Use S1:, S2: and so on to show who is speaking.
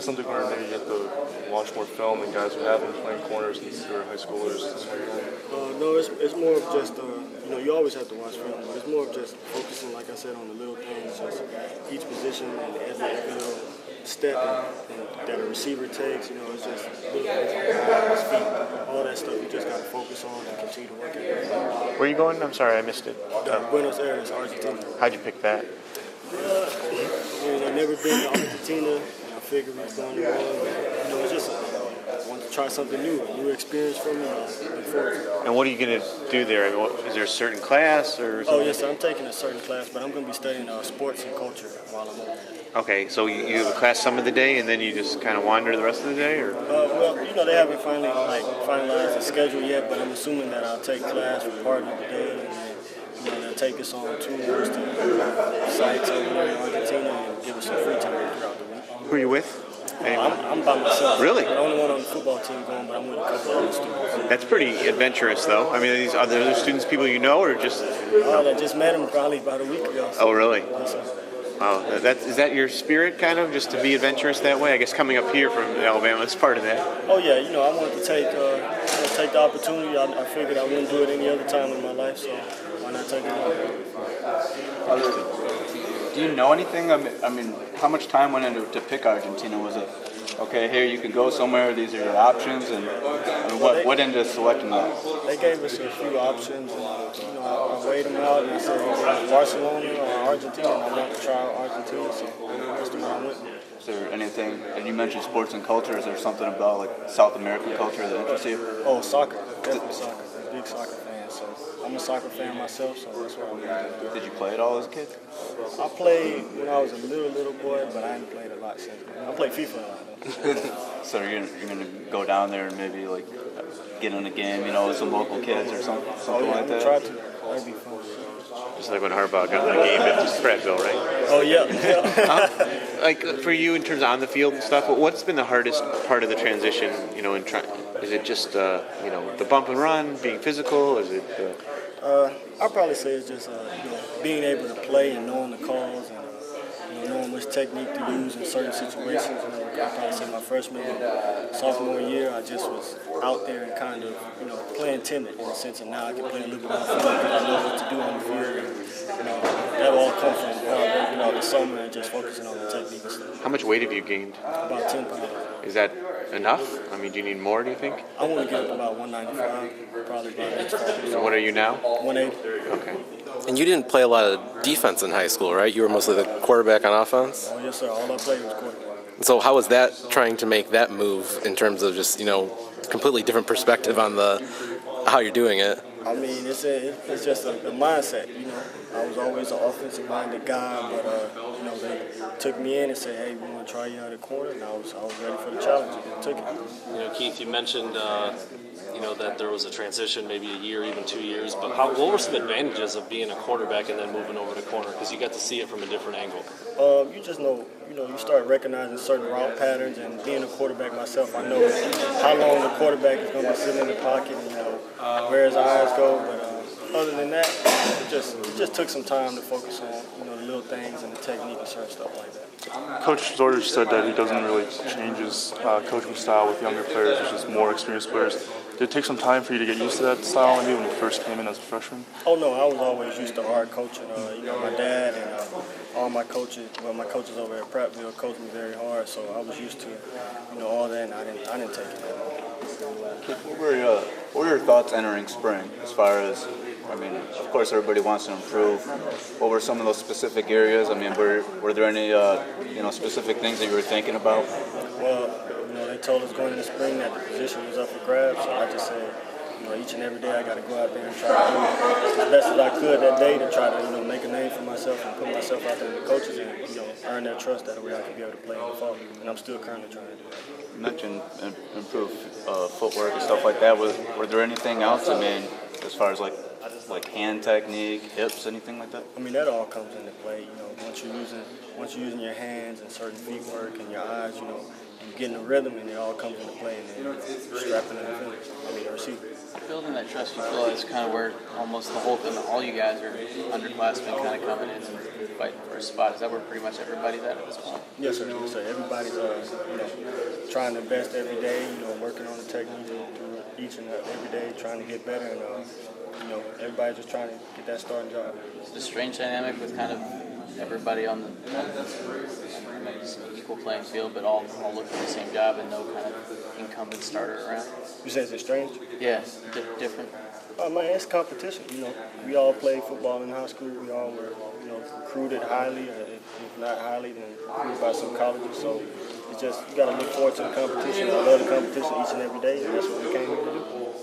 S1: this something where maybe you get to watch more film and guys who have been playing corners since they were high schoolers?
S2: No, it's more of just, you always have to watch film, but it's more of just focusing, like I said, on the little things, just each position and every little step that a receiver takes, it's just little things like his feet, all that stuff you just got to focus on and continue to work at.
S3: Where are you going? I'm sorry, I missed it.
S2: Buenos Aires, Argentina.
S3: How'd you pick that?
S2: I've never been to Argentina, and I figured we was going to go. It's just I wanted to try something new, a new experience for me. Look forward to it.
S3: And what are you going to do there? Is there a certain class or something?
S2: Oh, yes, sir. I'm taking a certain class, but I'm going to be studying sports and culture while I'm over there.
S3: Okay, so you have a class some of the day, and then you just kind of wander the rest of the day, or?
S2: Well, they haven't finalized the schedule yet, but I'm assuming that I'll take class for part of the day, and then they'll take us on tours to sites over there in Argentina and give us some free time throughout the week.
S3: Who are you with?
S2: I'm by myself.
S3: Really?
S2: I'm the only one on the football team going, but I'm with a couple of other students.
S3: That's pretty adventurous, though. I mean, are there other students, people you know, or just?
S2: I just met them probably about a week ago.
S3: Oh, really?
S2: Yes, sir.
S3: Wow, is that your spirit, kind of, just to be adventurous that way? I guess coming up here from Alabama is part of that.
S2: Oh yeah, I wanted to take the opportunity. I figured I wouldn't do it any other time in my life, so why not take it?
S4: Do you know anything? I mean, how much time went into to pick Argentina? Was it okay? Here you could go somewhere. These are your options, and what went into selecting that?
S2: They gave us a few options, and I weighed them out, and I said Barcelona or Argentina. And I wanted to try Argentina, so that's the one I went with.
S4: Is there anything? And you mentioned sports and culture. Is there something about like South American culture that interests you?
S2: Oh, soccer, definitely soccer. I'm a big soccer fan, so I'm a soccer fan myself, so that's what I'm going to do.
S4: Did you play it all as a kid?
S2: I played when I was a little boy, but I haven't played a lot since. I played FIFA a lot, though.
S4: So you're gonna go down there and maybe like get in a game, with some local kids or something like that?
S2: I'm gonna try to. That'd be fun.
S3: Just like when Harbaugh got in the game at Spreadville, right?
S2: Oh, yeah.
S3: Like, for you, in terms of on the field and stuff, what's been the hardest part of the transition, is it just, the bump and run, being physical? Is it...
S2: I'll probably say it's just, being able to play and knowing the calls and, knowing which technique to use in certain situations. I'll probably say my freshman and sophomore year, I just was out there and kind of, playing timid in the sense of now I can play a little bit on the field because I know what to do on the field. And, that all comes from, the summer and just focusing on the technique and stuff.
S3: How much weight have you gained?
S2: About 10 pounds.
S3: Is that enough? I mean, do you need more, do you think?
S2: I want to get up about 195, probably about next 5 years.
S3: So what are you now?
S2: 180.
S3: Okay.
S5: And you didn't play a lot of defense in high school, right? You were mostly the quarterback on offense?
S2: Oh, yes, sir. All I played was quarterback.
S5: So how was that trying to make that move in terms of just, completely different perspective on how you're doing it?
S2: I mean, it's just a mindset, I was always an offensive-minded guy, but, they took me in and said, hey, we want to try you out at corner, and I was ready for the challenge, and took it.
S6: Keith, you mentioned, that there was a transition, maybe a year, even 2 years, but what were some advantages of being a quarterback and then moving over to corner? Because you got to see it from a different angle. You just know, you start recognizing certain route patterns, and being a quarterback myself, I know how long the quarterback is going to be sitting in the pocket and, where his eyes go, but other than that, it just took some time to focus on, the little things and the technique and certain stuff like that.
S1: Coach Zorder said that he doesn't really change his coaching style with younger players, it's just more experienced players. Did it take some time for you to get used to that style, maybe when you first came in as a freshman?
S2: Oh, no, I was always used to hard coaching. My dad and all my coaches, my coaches over at Prattville coached me very hard, so I was used to, all that, and I didn't take it that long.
S4: What were your thoughts entering spring as far as, of course everybody wants to improve. What were some of those specific areas? Were there any, specific things that you were thinking about?
S2: Well, they told us going into spring that the position was up for grabs, so I just said, each and every day I got to go out there and try to do as best as I could that day to try to, make a name for myself and put myself out there with the coaches and, earn their trust. That way I can be able to play in the fall, and I'm still currently trying to do that.
S4: You mentioned improved footwork and stuff like that. Were there anything else? As far as like hand technique, hips, anything like that?
S2: That all comes into play. Once you're using your hands and certain feet work and your eyes, you get in the rhythm and it all comes into play. And then strapping in the receiver.
S7: Building that trust, you feel is kind of where almost the whole thing, all you guys are underclassmen kind of coming in and fighting for a spot. Is that where pretty much everybody's at this point?
S2: Yes, sir. Everybody's trying their best every day, you know, working on the technique through each and every day, trying to get better, and you know, everybody just trying to get that starting job.
S7: The strange dynamic with kind of everybody on the equal playing field, but all looking for the same job and no kind of incumbent starter around.
S2: You say it's strange?
S7: Yeah, different.
S2: Man, it's competition. You know, we all played football in high school. We all were, you know, recruited highly, or if not highly, then recruited by some colleges. So it's just you got to look forward to the competition. I love the competition each and every day, and that's what we came here to do.